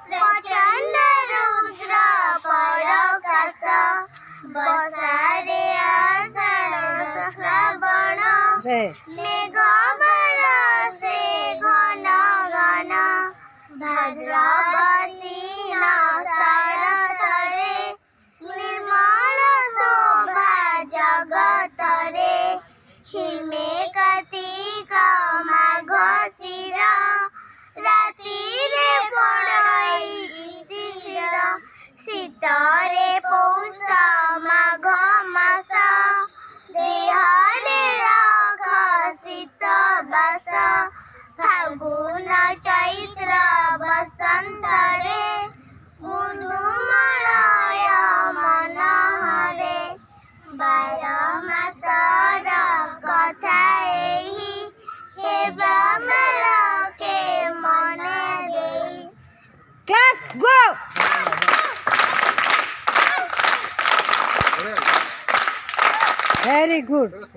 प्रचंड रुद्र परकाश बसारे श्रावण मेघ बरसे घन घन भद्रवतीन शरतरे निर्मल शोभा जगतरे हिमे कार्तिक माघ शिर रातिरे पड़ई शिशिर शीतरे पौष माघ मास देहरे रख शीत बास फागुन चैत्र बसंतरे मुदुमलय मनहरे 12 मासर कथा एही हेबा के मन देई Claps, go! Very good.